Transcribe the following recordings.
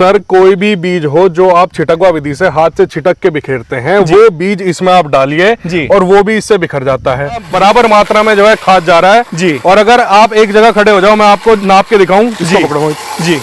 Sir कोई भी बीज हो जो आप छिटकवा विधि से हाथ से छिटक के बिखेरते हैं, वो बीज इसमें आप डालिए और वो भी इससे बिखर जाता है। बराबर मात्रा में जो है खाद जा रहा है जी। और अगर आप एक जगह खड़े हो जाओ, मैं आपको नाप के दिखाऊं, इसको पकड़ो जी।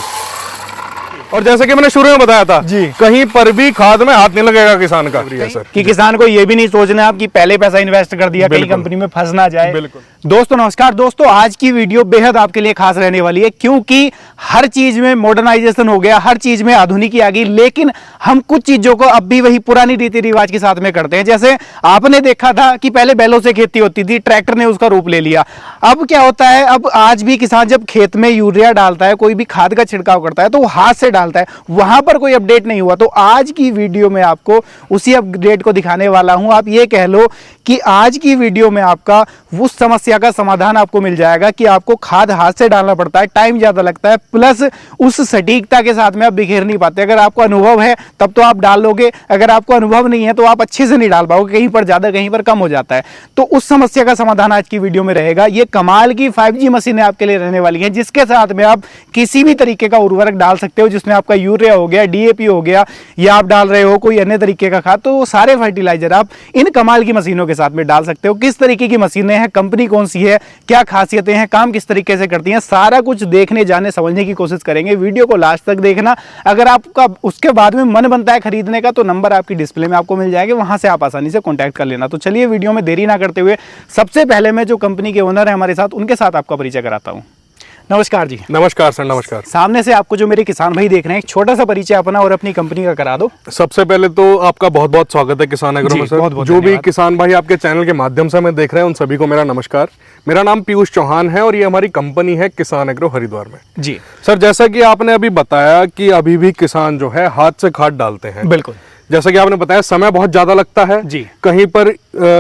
और जैसे कि मैंने शुरू में बताया था जी, कहीं पर भी खाद में हाथ नहीं लगेगा किसान का सर। कि किसान को ये भी नहीं सोचना आप कि पहले पैसा इन्वेस्ट कर दिया कहीं कंपनी में फंस ना जाए। बिल्कुल। दोस्तों नमस्कार दोस्तों, आज की वीडियो बेहद आपके लिए खास रहने वाली है, क्योंकि हर चीज में मॉडर्नाइजेशन हो गया, हर चीज में आधुनिकी आ गई, लेकिन हम कुछ चीजों को अब भी वही पुरानी रीति रिवाज के साथ में करते हैं। जैसे आपने देखा था कि पहले बैलों से खेती होती थी, ट्रैक्टर ने उसका रूप ले लिया। अब क्या होता है, अब आज भी किसान जब खेत में यूरिया डालता है, कोई भी खाद का छिड़काव करता है, तो वो हाथ से डालता है, वहां पर कोई अपडेट नहीं हुआ। तो आज की वीडियो में आपको उसी अपडेट को दिखाने वाला हूं। आप ये कह लो कि आज की वीडियो में आपका उस समस्या का समाधान आपको मिल जाएगा कि आपको खाद हाथ से डालना पड़ता है, टाइम ज्यादा लगता है, प्लस उस सटीकता के साथ में आप बिखेर नहीं पाते। अगर आपको अनुभव है तब तो आप डाल लोगे, अगर आपको अनुभव नहीं है तो आप अच्छे से नहीं डाल पाओगे, कहीं पर ज्यादा कहीं पर कम हो जाता है। तो उस समस्या का समाधान आज की वीडियो में रहेगा। ये कमाल की 5G मशीनें आपके लिए रहने वाली हैं, जिसके साथ में आप किसी भी तरीके का उर्वरक डाल सकते हो, जिसमें आपका यूरिया हो गया, DAP हो गया, या आप डाल रहे हो कोई अन्य तरीके का खाद, तो वो सारे फर्टिलाइजर आप इन कमाल की मशीनों के साथ में डाल सकते हो। किस तरीके की मशीनें हैं, कंपनी कौन सी है, क्या खासियतें हैं, काम किस तरीके से करती हैं, सारा कुछ देखने जाने समझने की कोशिश करेंगे। वीडियो को लास्ट तक देखना। अगर आपका उसके बाद में मन बनता है खरीदने का, तो नंबर आपकी डिस्प्ले में आपको मिल जाएगा, वहां से आप आसानी से कॉन्टैक्ट कर लेना। तो चलिए वीडियो में देरी ना करते हुए सबसे पहले मैं जो कंपनी के ओनर है हमारे साथ, उनके साथ आपका परिचय कराता हूँ। नमस्कार जी। नमस्कार सर, नमस्कार। सामने से आपको जो मेरे किसान भाई देख रहे हैं, एक छोटा सा परिचय अपना और अपनी कंपनी का करा दो। सबसे पहले तो आपका बहुत बहुत स्वागत है किसान एग्रो में सर। बहुत बहुत जो भी किसान भाई आपके चैनल के माध्यम से हमें देख रहे हैं, उन सभी को मेरा नमस्कार। मेरा नाम पीयूष चौहान है और ये हमारी कंपनी है किसान एग्रो हरिद्वार में जी। सर जैसा कि आपने अभी बताया कि अभी भी किसान जो है हाथ से खाद डालते हैं। बिल्कुल। जैसा कि आपने बताया समय बहुत ज्यादा लगता है जी, कहीं पर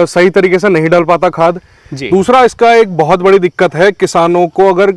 सही तरीके से नहीं डाल पाता खाद जी। दूसरा इसका एक बहुत बड़ी दिक्कत है, किसानों को अगर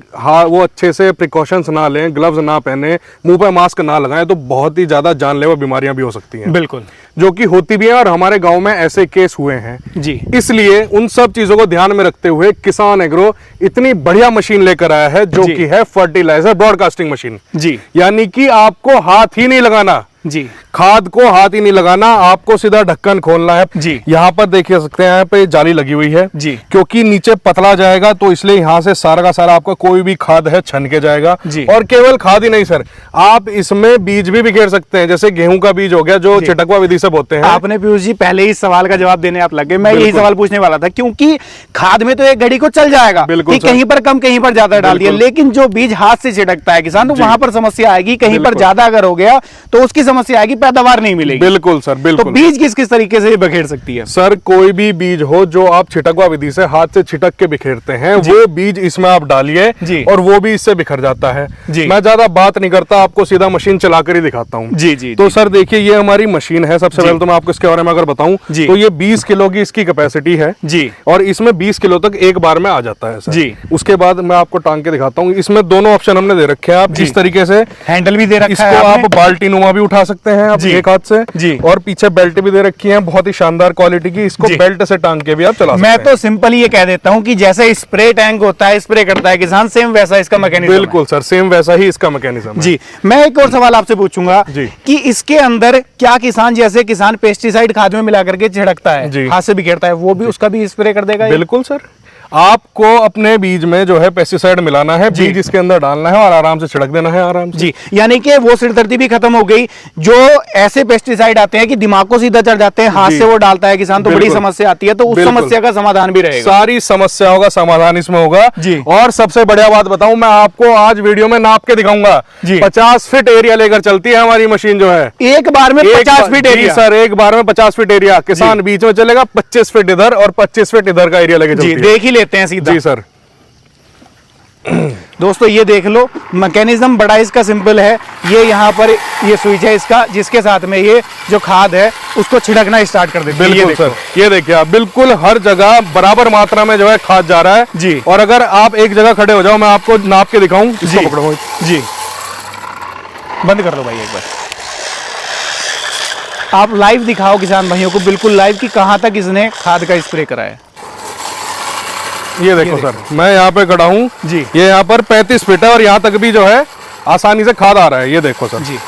वो अच्छे से प्रिकॉशंस ना लें, ग्लव्स ना पहने, मुंह पे मास्क ना लगाएं, तो बहुत ही ज्यादा जानलेवा बीमारियां भी हो सकती हैं। बिल्कुल। जो कि होती भी है और हमारे गांव में ऐसे केस हुए हैं जी। इसलिए उन सब चीजों को ध्यान में रखते हुए किसान एग्रो इतनी बढ़िया मशीन लेकर आया है, जो कि है फर्टिलाइजर ब्रॉडकास्टिंग मशीन जी। यानी कि आपको हाथ ही नहीं लगाना जी, खाद को हाथ ही नहीं लगाना, आपको सीधा ढक्कन खोलना है जी। यहाँ पर देखिए सकते हैं, यहाँ पे जाली लगी हुई है जी, क्योंकि नीचे पतला जाएगा, तो इसलिए यहाँ से सारा का सारा आपका कोई भी खाद है छन के जाएगा जी। और केवल खाद ही नहीं सर, आप इसमें बीज भी बिखेर सकते हैं, जैसे गेहूं का बीज हो गया जो छिटकवा विधि से बोते हैं। आपने पीयूष जी पहले ही सवाल का जवाब देने आप लगे, मैं यही सवाल पूछने वाला था, क्योंकि खाद में तो एक घड़ी को चल जाएगा कि कहीं पर कम कहीं पर ज्यादा डाल दिया, लेकिन जो बीज हाथ से छिटकता है किसान, तो वहां पर समस्या आएगी, कहीं पर ज्यादा अगर हो गया तो उसकी समस्या आएगी, पैदावार नहीं मिलेगी। बिल्कुल सर, बिल्कुल। तो बीज किस किस तरीके से बिखेर सकती है? सर कोई भी बीज हो जो आप छिटकवा विधि से हाथ से छिटक के बिखेरते हैं, वो बीज इसमें आप डालिए और वो भी इससे बिखर जाता है जी। मैं ज्यादा बात नहीं करता, आपको सीधा मशीन चलाकर ही दिखाता हूँ जी जी। तो सर देखिए ये हमारी मशीन है। सबसे पहले तो मैं आपको इसके बारे में अगर बताऊं तो ये 20 किलो की इसकी कैपेसिटी है जी, और इसमें 20 किलो तक एक बार में आ जाता है सर जी। उसके बाद मैं आपको टांग के दिखाता हूँ। इसमें दोनों ऑप्शन हमने दे रखे हैं, आप इस तरीके से हैंडल भी दे रखा है, इसको आप बाल्टी नुमा भी उठा सकते हैं आप एक हाथ से जी, और पीछे बेल्ट भी दे रखी है बहुत ही शानदार क्वालिटी की, इसको बेल्ट से टांग के भी आप चला सकते हैं। मैं तो सिंपल ये कह देता हूं कि जैसे स्प्रे टैंक होता है, स्प्रे करता है किसान, सेम वैसा इसका मैकेनिज्म। बिल्कुल सर, सेम वैसा ही इसका मैकेनिज्म जी। मैं एक और सवाल आपसे पूछूंगा कि इसके अंदर क्या किसान, जैसे किसान पेस्टिसाइड खाद में मिला करके छिड़कता है, हाथ से बिखेरता है, वो भी उसका भी स्प्रे कर देगा? बिल्कुल सर, आपको अपने बीज में जो है पेस्टिसाइड मिलाना है, बीज इसके अंदर डालना है और आराम से छिड़क देना है आराम से जी। यानी कि वो सिरदर्दी भी खत्म हो गई। जो ऐसे पेस्टिसाइड आते हैं कि दिमाग को सीधा चढ़ जाते हैं, हाथ से वो डालता है किसान, तो बड़ी समस्या आती है, तो उस समस्या का समाधान भी रहेगा। सारी समस्याओं का समाधान इसमें होगा जी। और सबसे बढ़िया बात बताऊं, मैं आपको आज वीडियो में नाप के दिखाऊंगा, 50 फीट एरिया लेकर चलती है हमारी मशीन जो है, एक बार में 50 फीट एरिया सर, एक बार में 50 फीट एरिया। किसान बीच में चलेगा, 25 फीट इधर और 25 फीट इधर का एरिया लेकर चलती है। देख ही लेते हैं सीधा जी सर। दोस्तों ये देख लो, मैकेनिज्म बड़ा इसका सिंपल है। ये यहाँ पर ये स्विच है इसका, जिसके साथ में ये जो खाद है उसको छिड़कना स्टार्ट कर देते हैं। बिल्कुल सर, ये देखिए आप, बिल्कुल हर जगह बराबर मात्रा में जो है खाद जा रहा है जी। और अगर आप एक जगह खड़े हो जाओ, मैं आपको नाप के दिखाऊं, इसको पकड़ो जी। बंद कर लो भाई एक बार, आप लाइव दिखाओ किसान भाइयों को, बिल्कुल लाइव, कि कहां तक इसने खाद का स्प्रे करा है। ये देखो सर, मैं यहाँ पे खड़ा हूँ जी, ये यहाँ पर 35 फीट है और यहाँ तक भी जो है आसानी से खाद आ रहा है। ये देखो सर जी,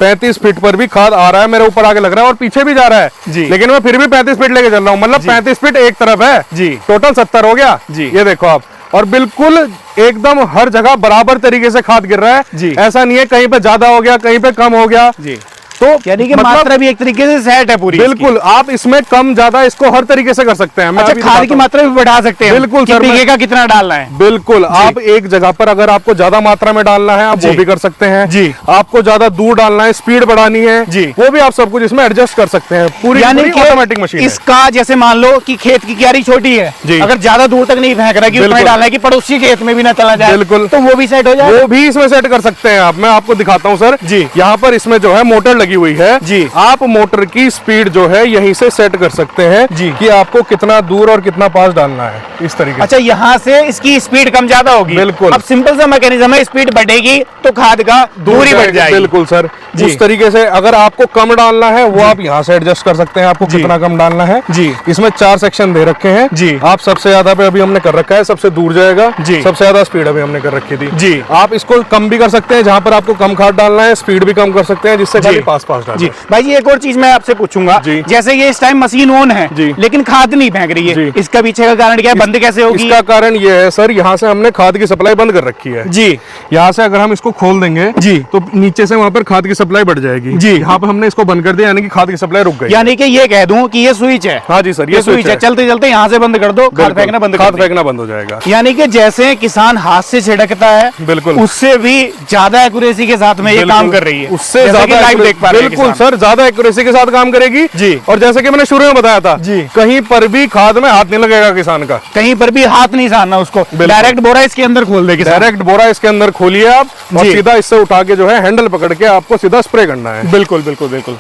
35 फीट पर भी खाद आ रहा है, मेरे ऊपर आके लग रहा है और पीछे भी जा रहा है जी। लेकिन मैं फिर भी 35 फीट लेके चल रहा हूँ, मतलब 35 फीट एक तरफ है जी, टोटल 70 हो गया जी। ये देखो आप, और बिल्कुल एकदम हर जगह बराबर तरीके से खाद गिर रहा है जी। ऐसा नहीं है कहीं पे ज्यादा हो गया कहीं पे कम हो गया जी। तो यानी कि मतलब मात्रा भी एक तरीके से सेट है पूरी बिल्कुल आप इसमें कम ज्यादा इसको हर तरीके से कर सकते हैं। मैं अच्छा, अभी खाद की मात्रा भी बढ़ा सकते हैं बिल्कुल कि सर, बीघे का कितना डालना है। बिल्कुल आप एक जगह पर अगर आपको ज्यादा मात्रा में डालना है आप वो भी कर सकते हैं जी। आपको ज्यादा दूर डालना है, स्पीड बढ़ानी है जी, वो भी आप सब कुछ इसमें एडजस्ट कर सकते हैं। पूरी यानी कि ऑटोमेटिक मशीन है। इसका जैसे मान लो कि खेत की क्यारी छोटी है जी। अगर ज्यादा दूर तक नहीं फेंक रहा कि उसमें डालना है कि पड़ोसी खेत में भी ना चला जाए, बिल्कुल, तो वो भी सेट हो जाए, वो भी इसमें सेट कर सकते हैं आप। मैं आपको दिखाता हूँ सर जी। यहाँ पर इसमें जो है मोटर लगी हुई है जी। आप मोटर की स्पीड जो है यहीं से सेट कर सकते हैं जी। कि आपको कितना दूर और कितना पास डालना है इस तरीके से। अच्छा, यहाँ से इसकी स्पीड कम ज्यादा होगी। बिल्कुल। अब सिंपल सा मैकेनिज्म है, स्पीड बढ़ेगी तो खाद का दूरी बढ़ जाएगी। बिल्कुल सर जी। उस तरीके से अगर आपको कम डालना है वो आप यहाँ से एडजस्ट कर सकते हैं, आपको कितना कम डालना है जी। इसमें 4 सेक्शन दे रखे हैं जी। आप सबसे ज्यादा पे अभी हमने कर रखा है, सबसे दूर जाएगा जी। सबसे ज्यादा स्पीड अभी हमने कर रखी थी जी। आप इसको कम भी कर सकते हैं, जहां पर आपको कम खाद डालना है स्पीड भी कम कर सकते हैं जिससे खाली पास डालें। जी भाई जी, एक और चीज मैं आपसे पूछूंगा, जी। जैसे ये इस टाइम मशीन ऑन है जी। लेकिन खाद नहीं फेंक रही है, जी। इसका पीछे का कारण क्या है, बंद कैसे होगी? इसका कारण ये है सर, यहाँ से हमने खाद की सप्लाई बंद कर रखी है जी। यहाँ से अगर हम इसको खोल देंगे जी। तो नीचे से वहां पर खाद की सप्लाई बढ़ जाएगी जी। यहाँ पर हमने इसको बंद कर दिया यानी कि खाद की सप्लाई रुक गई। यानी कि ये कह दूं कि ये स्विच है। हाँ जी सर, ये स्विच है, चलते चलते यहाँ से बंद कर दो, खाद फेंकना बंद कर खाद दो। फेंकना बंद हो जाएगा। यानी कि जैसे किसान हाथ से छिड़कता है बिल्कुल उससे भी ज्यादा एक्यूरेसी के साथ में ये काम कर रही है, उससे जैसा कि ज्यादा लाइव देख पा रहे हैं बिल्कुल किसान। सर ज्यादा एक्यूरेसी के साथ काम करेगी जी। और जैसे कि मैंने शुरू में बताया था जी। कहीं पर भी खाद में हाथ नहीं लगेगा किसान का, कहीं पर भी हाथ नहीं सारना उसको, डायरेक्ट बोरा इसके अंदर खोल दे किसान। डायरेक्ट बोरा इसके अंदर खोलिए आप और जी। सीधा इससे उठा के जो है हैंडल पकड़ के आपको सीधा स्प्रे करना है। बिल्कुल बिल्कुल बिल्कुल।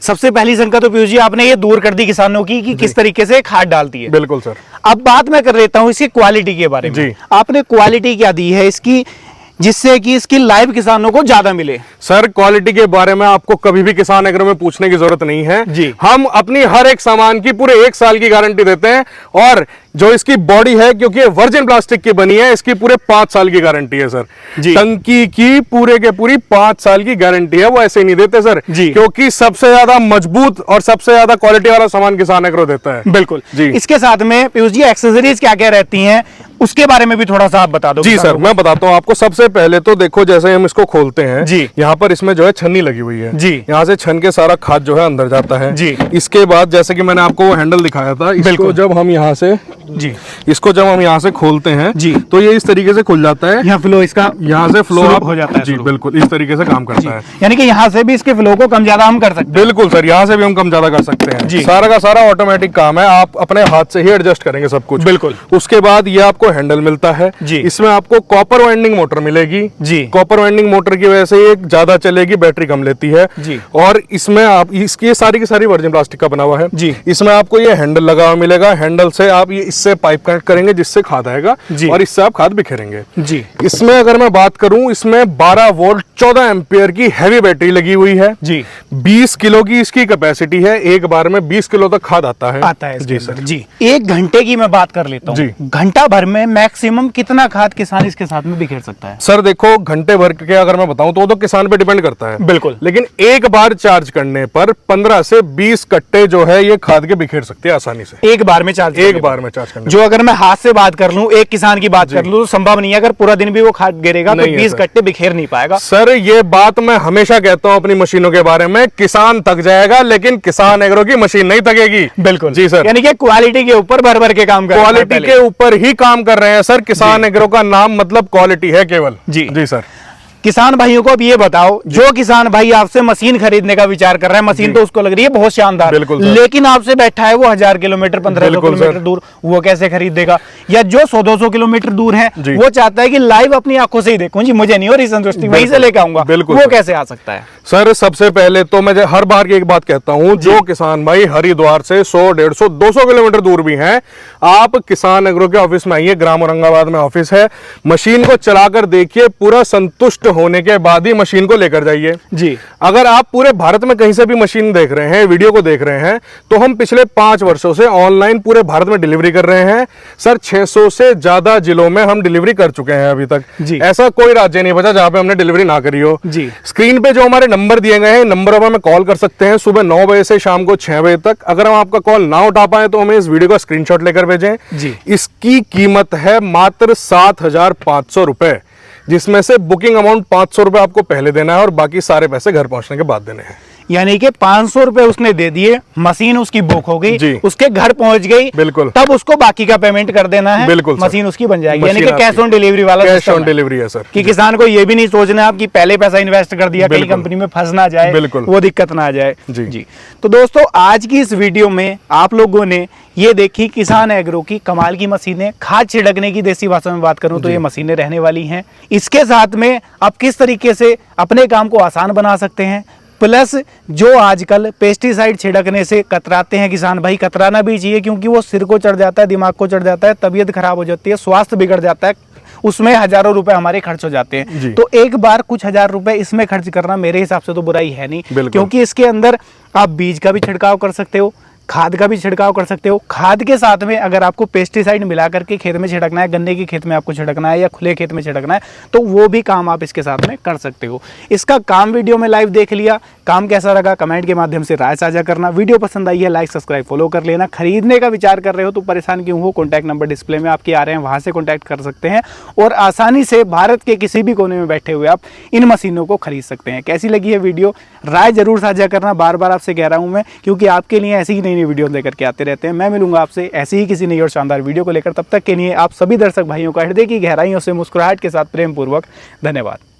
सबसे पहली शंका तो पीयूष जी आपने ये दूर कर दी किसानों की कि किस तरीके से खाद डालती है। बिल्कुल सर। अब बात मैं कर लेता हूँ इसकी क्वालिटी के बारे में। जी। आपने क्वालिटी क्या दी है इसकी जिससे कि इसकी लाइव किसानों को ज्यादा मिले? सर क्वालिटी के बारे में आपको कभी भी किसान एग्रो में पूछने की जरूरत नहीं है जी। हम अपनी हर एक सामान की पूरे 1 साल की गारंटी देते हैं और जो इसकी बॉडी है क्योंकि ये वर्जिन प्लास्टिक की बनी है इसकी पूरे 5 साल की गारंटी है सर जी। टंकी की पूरे के पूरी 5 साल की गारंटी है, वो ऐसे ही नहीं देते सर जी। क्योंकि सबसे ज्यादा मजबूत और सबसे ज्यादा क्वालिटी वाला सामान किसान एग्रो देता है। बिल्कुल जी। इसके साथ में पीयूष जी एक्सेसरीज क्या क्या रहती हैं उसके बारे में भी थोड़ा सा आप बता दो। जी सर, मैं बताता हूँ आपको। सबसे पहले तो देखो जैसे हम इसको खोलते हैं जी। यहाँ पर इसमें जो है छन्नी लगी हुई है जी। यहाँ से छन के सारा खाद जो है अंदर जाता है जी। इसके बाद जैसे कि मैंने आपको वो हैंडल दिखाया था, इसको जब हम यहाँ से खोलते हैं जी। तो ये इस तरीके से खुल जाता है, यहाँ फ्लो इसका यहाँ से फ्लो शुरू आप हो जाता है। जी बिल्कुल इस तरीके से काम करता है। यानी कि यहाँ से भी इसके फ्लो को कम ज्यादा हम कर सकते हैं। बिल्कुल सर, यहाँ से भी हम कम ज्यादा कर सकते हैं जी। सारा का सारा ऑटोमेटिक काम है, आप अपने हाथ से ही एडजस्ट करेंगे सब कुछ। बिल्कुल। उसके बाद ये आपको हैंडल मिलता है जी। इसमें आपको कॉपर वाइंडिंग मोटर मिलेगी जी। कॉपर वाइंडिंग मोटर की वजह से ये ज्यादा चलेगी, बैटरी कम लेती है जी। और इसमें आप इसकी ये सारी की सारी वर्जिन प्लास्टिक का बना हुआ है जी। इसमें आपको ये हैंडल लगा हुआ मिलेगा, हैंडल से आप ये इससे पाइप कनेक्ट करेंगे जिससे खाद आएगा जी। और इससे आप खाद बिखेरेंगे। जी। इसमें अगर मैं बात करूं इसमें 12 वोल्ट 14 एम्पियर की हैवी बैटरी लगी हुई है जी। 20 किलो की इसकी कैपेसिटी है, एक बार में 20 किलो तक खाद आता है जी सर। जी 1 घंटे की मैं बात कर लेता हूँ, जी। घंटा भर में मैक्सिमम कितना खाद किसान इसके साथ में बिखेर सकता है? सर देखो घंटे भर के अगर मैं बताऊं तो किसान पे डिपेंड करता है बिल्कुल। लेकिन एक बार चार्ज करने पर 15 से 20 कट्टे जो है ये खाद के बिखेर सकते हैं आसानी से, एक बार में चार्ज एक बार में चार्ज करने जो अगर मैं हाथ से बात कर लूं एक किसान की बात कर लूं तो संभव नहीं है, अगर पूरा दिन भी वो खाद गिरेगा तो नहीं है 20 सर। कट्टे बिखेर नहीं पाएगा। सर ये बात मैं हमेशा कहता हूं अपनी मशीनों के बारे में, किसान थक जाएगा लेकिन किसान एग्रो की मशीन नहीं थकेगी। बिल्कुल जी सर, यानी कि क्वालिटी के ऊपर भर भर के काम कर रहे हैं क्वालिटी पहले। के ऊपर ही काम कर रहे हैं सर, किसान एग्रो का नाम मतलब क्वालिटी है केवल। जी। जी सर। किसान भाइयों को अब ये बताओ, जो किसान भाई आपसे मशीन खरीदने का विचार कर रहा है, मशीन तो उसको लग रही है बहुत शानदार, बिल्कुल सर। लेकिन आपसे बैठा है वो 1000 किलोमीटर 1500 बिल्कुल किलोमीटर सर। दूर, वो कैसे खरीदेगा? या जो 100-200 किलोमीटर दूर है जी। वो चाहता है कि लाइव अपनी आंखों से ही देखूं, जी मुझे नहीं हो रही संतुष्टि, वहीं से लेकर आऊंगा, बिल्कुल वो सर। कैसे आ सकता है? सर सबसे पहले तो मैं हर बार की एक बात कहता हूं, जो किसान भाई हरिद्वार से 100, 150, 200 किलोमीटर दूर भी हैं, आप किसान एग्रो के ऑफिस में आइए, ग्राम औरंगाबाद में ऑफिस है, मशीन को चलाकर देखिए, पूरा संतुष्ट होने के बाद ही मशीन को लेकर जाइए जी। अगर आप पूरे भारत में कहीं से भी मशीन देख रहे हैं, वीडियो को देख रहे हैं, तो हम पिछले 5 वर्षों से ऑनलाइन पूरे भारत में डिलीवरी कर रहे हैं सर। 600 से ज्यादा जिलों में हम डिलीवरी कर चुके हैं अभी तक जी। ऐसा कोई राज्य नहीं बचा जहां पे हमने डिलीवरी ना करी हो जी। स्क्रीन पे जो हमारे नंबर दिए गए हैं, नंबर पर हमें कॉल कर सकते हैं सुबह 9 बजे से शाम को 6 बजे तक। अगर हम आपका कॉल ना उठा पाए तो हमें इस वीडियो का स्क्रीनशॉट लेकर भेजें जी। इसकी कीमत है मात्र 7,500 रुपए, जिसमें से बुकिंग अमाउंट 500 रुपए आपको पहले देना है और बाकी सारे पैसे घर पहुंचने के बाद देने हैं। यानी कि 500 रुपए उसने दे दिए, मशीन उसकी बुक हो गई, उसके घर पहुंच गई, बिल्कुल, तब उसको बाकी का पेमेंट कर देना है, बिल्कुल, मशीन उसकी बन जाएगी। यानी कि कैश ऑन डिलीवरी वाला कैश ऑन डिलीवरी है सर, कि किसान को ये भी नहीं सोचना आप कि पहले पैसा इन्वेस्ट कर दिया, कहीं कंपनी में फंस ना जाए, बिल्कुल, वो दिक्कत ना आ जाए। जी। तो दोस्तों आज की इस वीडियो में आप लोगों ने ये देखी किसान एग्रो की कमाल की मशीनें, खाद छिड़कने की देसी भाषा में बात करूं तो ये मशीनें रहने वाली हैं। इसके साथ में आप किस तरीके से अपने काम को आसान बना सकते हैं, प्लस जो आजकल पेस्टिसाइड छिड़कने से कतराते हैं किसान भाई, कतराना भी चाहिए क्योंकि वो सिर को चढ़ जाता है, दिमाग को चढ़ जाता है, तबीयत खराब हो जाती है, स्वास्थ्य बिगड़ जाता है, उसमें हजारों रुपए हमारे खर्च हो जाते हैं। तो एक बार कुछ हजार रुपए इसमें खर्च करना मेरे हिसाब से तो बुराई है नहीं, क्योंकि इसके अंदर आप बीज का भी छिड़काव कर सकते हो, खाद का भी छिड़काव कर सकते हो। खाद के साथ में अगर आपको पेस्टिसाइड मिला करके खेत में छिड़कना है, गन्ने के खेत में आपको छिड़कना है या खुले खेत में छिड़कना है, तो वो भी काम आप इसके साथ में कर सकते हो। इसका काम वीडियो में लाइव देख लिया, काम कैसा लगा कमेंट के माध्यम से राय साझा करना। वीडियो पसंद आई है लाइक सब्सक्राइब फॉलो कर लेना। खरीदने का विचार कर रहे हो तो परेशान क्यों हो, कॉन्टैक्ट नंबर डिस्प्ले में आपके आ रहे हैं, वहां से कॉन्टैक्ट कर सकते हैं और आसानी से भारत के किसी भी कोने में बैठे हुए आप इन मशीनों को खरीद सकते हैं। कैसी लगी है वीडियो, राय जरूर साझा करना, बार बार आपसे कह रहा हूं मैं, क्योंकि आपके लिए ऐसी ही नई नई वीडियो लेकर के आते रहते हैं। मैं मिलूंगा आपसे ऐसी ही किसी नई और शानदार वीडियो को लेकर, तब तक के लिए आप सभी दर्शक भाइयों का हृदय की गहराइयों से मुस्कुराहट के साथ प्रेम पूर्वक धन्यवाद।